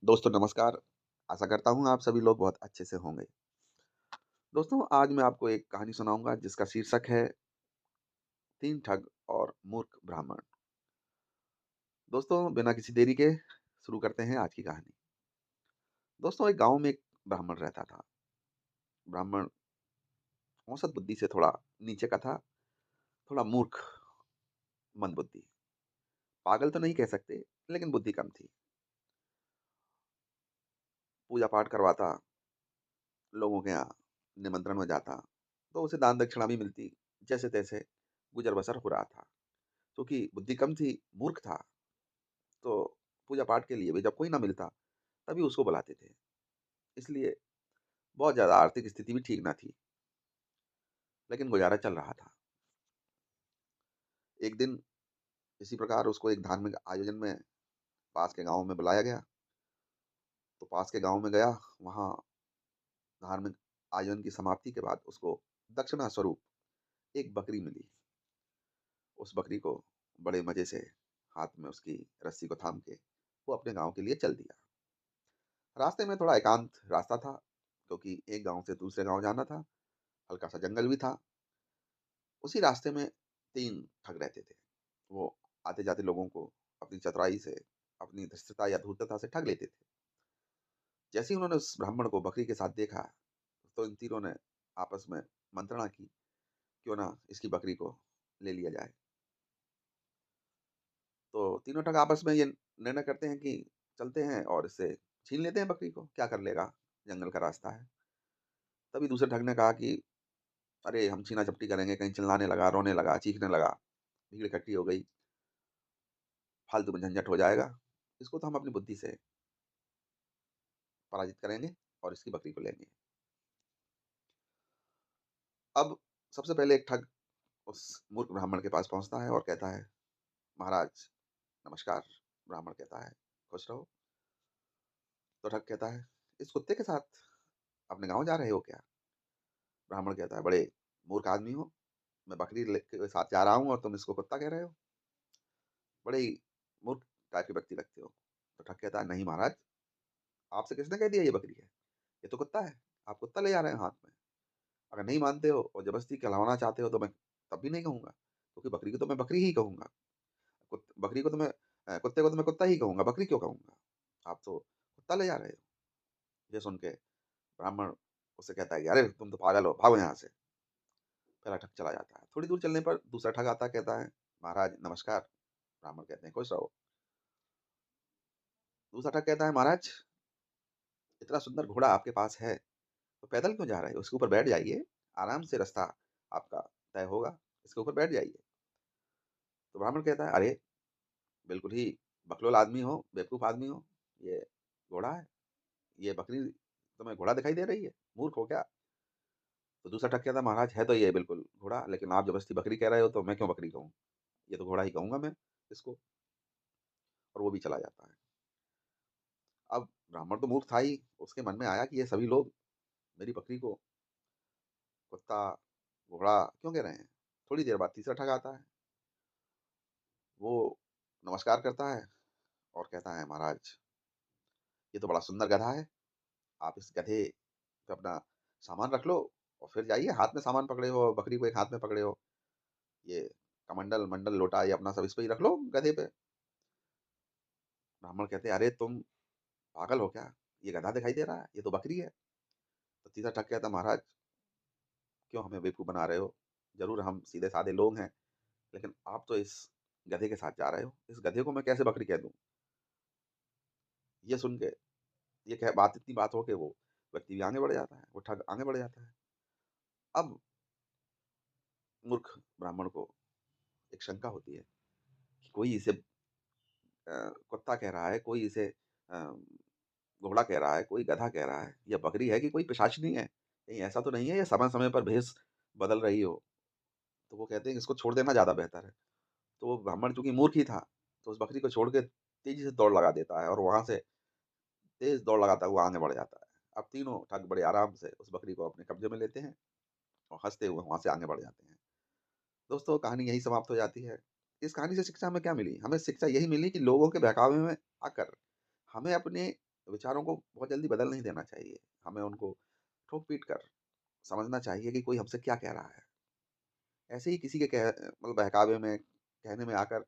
दोस्तों नमस्कार। आशा करता हूँ आप सभी लोग बहुत अच्छे से होंगे। दोस्तों आज मैं आपको एक कहानी सुनाऊँगा जिसका शीर्षक है 3 ठग और मूर्ख ब्राह्मण। दोस्तों बिना किसी देरी के शुरू करते हैं आज की कहानी। दोस्तों एक गाँव में एक ब्राह्मण रहता था। ब्राह्मण औसत बुद्धि से थोड़ा नीचे का था, थोड़ा मूर्ख मंदबुद्धि। पागल तो नहीं कह सकते, लेकिन बुद्धि कम थी। पूजा पाठ करवाता, लोगों के यहाँ निमंत्रण में जाता, तो उसे दान दक्षिणा भी मिलती। जैसे-तैसे गुज़र-बसर हो रहा था। क्योंकि बुद्धि कम थी, मूर्ख था, तो पूजा पाठ के लिए भी जब कोई ना मिलता, तभी उसको बुलाते थे। इसलिए बहुत ज़्यादा आर्थिक स्थिति भी ठीक ना थी, लेकिन गुज़ारा चल रहा था। एक दिन इसी प्रकार उसको एक धार्मिक आयोजन में पास के गाँव में बुलाया गया। तो पास के गाँव में गया, वहाँ धार्मिक आयोजन की समाप्ति के बाद उसको दक्षिणा स्वरूप एक बकरी मिली। उस बकरी को बड़े मज़े से हाथ में उसकी रस्सी को थाम के वो अपने गाँव के लिए चल दिया। रास्ते में थोड़ा एकांत रास्ता था, क्योंकि एक गाँव से दूसरे गाँव जाना था, हल्का-सा जंगल भी था। उसी रास्ते में 3 ठग रहते थे। वो आते-जाते लोगों को अपनी चतुराई से, अपनी धृष्टता या धूर्तता से ठग लेते थे। जैसे ही उन्होंने उस ब्राह्मण को बकरी के साथ देखा, तो इन तीनों ने आपस में मंत्रणा की, क्यों ना इसकी बकरी को ले लिया जाए। तो तीनों ठग आपस में ये निर्णय करते हैं कि चलते हैं और इससे छीन लेते हैं बकरी को, क्या कर लेगा, जंगल का रास्ता है। तभी दूसरे ठग ने कहा कि अरे! हम छीना-झपटी करेंगे, कहीं चिल्लाने लगा, रोने लगा, चीखने लगा, भीड़ इकट्ठी हो गई, फालतू में झंझट हो जाएगा। इसको तो हम अपनी बुद्धि से पराजित करेंगे और इसकी बकरी को लेंगे। अब सबसे पहले एक ठग उस मूर्ख ब्राह्मण के पास पहुँचता है और कहता है, "महाराज नमस्कार।" ब्राह्मण कहता है, "खुश रहो।" तो ठग कहता है, "इस कुत्ते के साथ अपने गाँव जा रहे हो क्या?" ब्राह्मण कहता है, "बड़े मूर्ख आदमी हो, मैं बकरी लेके साथ जा रहा हूँ और तुम इसको कुत्ता कह रहे हो? बड़े ही मूर्ख टाइप के व्यक्ति लगते हो।" तो ठग कहता है, "नहीं महाराज, आपसे किसने कह दिया ये बकरी है? ये तो कुत्ता है। आप कुत्ता ले जा रहे हैं हाथ में। अगर नहीं मानते हो और ज़बरदस्ती कहलवाना चाहते हो तो मैं तब भी नहीं कहूँगा, क्योंकि बकरी को तो मैं बकरी ही कहूँगा। बकरी को तो मैं कुत्ते को तो मैं कुत्ता ही कहूँगा, बकरी क्यों कहूँगा? आप तो कुत्ता ले जा रहे हो।" ये सुन के ब्राह्मण उससे कहता है कि "अरे! तुम तो पागल हो, भागो यहाँ से।" पहला ठग चला जाता है। थोड़ी दूर चलने पर दूसरा ठग आता है, कहता है, "महाराज नमस्कार।" ब्राह्मण कहते हैं, "खुश रहो।" दूसरा ठग कहता है, "महाराज इतना सुंदर घोड़ा आपके पास है, तो पैदल क्यों जा रहे हो? इसके ऊपर बैठ जाइए, आराम से रास्ता आपका तय होगा, इसके ऊपर बैठ जाइए।" तो ब्राह्मण कहता है, "अरे! बिल्कुल ही बकलोल आदमी हो, बेवकूफ़ आदमी हो, ये घोड़ा है, ये बकरी तुम्हें घोड़ा दिखाई दे रही है, मूर्ख हो क्या?" तो दूसरा ठग कहता है, "महाराज है तो ये बिल्कुल घोड़ा, लेकिन आप ज़बरदस्ती बकरी कह रहे हो तो मैं क्यों बकरी कहूँ? ये तो घोड़ा ही कहूँगा मैं इसको।" और वो भी चला जाता है। अब ब्राह्मण तो मूर्ख था ही, उसके मन में आया कि ये सभी लोग मेरी बकरी को कुत्ता, घोड़ा क्यों कह रहे हैं? थोड़ी देर बाद तीसरा ठग आता है, वो नमस्कार करता है और कहता है, "महाराज ये तो बड़ा सुंदर गधा है, आप इस गधे पे अपना सामान रख लो और फिर जाइए, हाथ में सामान पकड़े हो, बकरी को एक हाथ में पकड़े हो, ये कमंडल, मंडल, लोटा ये अपना सब इस पे ही रख लो गधे पे।" ब्राह्मण कहते हैं, "अरे तुम पागल हो क्या? ये गधा दिखाई दे रहा है, ये तो बकरी है।" तो तीसरा ठग कहता है, "महाराज क्यों हमें बेवकूफ़ बना रहे हो? ज़रूर हम सीधे-साधे लोग हैं, लेकिन आप तो इस गधे के साथ जा रहे हो, इस गधे को मैं कैसे बकरी कह दूँ?" ये सुन के ये कह बात इतनी बात हो के वो व्यक्ति भी आगे बढ़ जाता है, वो ठग आगे बढ़ जाता है। अब मूर्ख ब्राह्मण को एक शंका होती है कि कोई इसे कुत्ता कह रहा है, कोई इसे घोड़ा कह रहा है, कोई गधा कह रहा है, या बकरी है कि कोई पिशाचिनी है? कहीं ऐसा तो नहीं है ये समय-समय पर भेष बदल रही हो? तो वो कहते हैं कि इसको छोड़ देना ज़्यादा बेहतर है। तो वो ब्राह्मण चूँकि मूर्ख ही था, तो उस बकरी को छोड़ के तेज़ी से दौड़ लगा देता है और वहाँ से तेज़ दौड़ लगाता हुआ आगे बढ़ जाता है। अब तीनों ठग बड़े आराम से उस बकरी को अपने कब्ज़े में लेते हैं और हँसते हुए वहाँ से आगे बढ़ जाते हैं। दोस्तों कहानी यहीं समाप्त हो जाती है। इस कहानी से शिक्षा हमें क्या मिली? हमें शिक्षा यही मिली कि लोगों के बहकावे में आकर हमें अपने विचारों को बहुत जल्दी बदल नहीं देना चाहिए। हमें उनको ठोक-पीट कर समझना चाहिए कि कोई हमसे क्या कह रहा है। ऐसे ही किसी के मतलब बहकावे में, कहने में आकर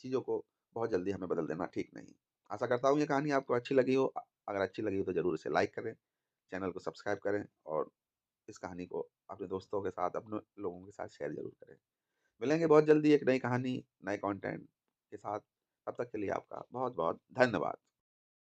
चीज़ों को बहुत जल्दी हमें बदल देना ठीक नहीं। आशा करता हूँ ये कहानी आपको अच्छी लगी हो। अगर अच्छी लगी हो तो ज़रूर इसे लाइक करें, चैनल को सब्सक्राइब करें और इस कहानी को अपने दोस्तों के साथ, अपने लोगों के साथ शेयर ज़रूर करें। मिलेंगे बहुत जल्दी एक नई कहानी, नए कंटेंट के साथ। तब तक के लिए आपका बहुत-बहुत धन्यवाद।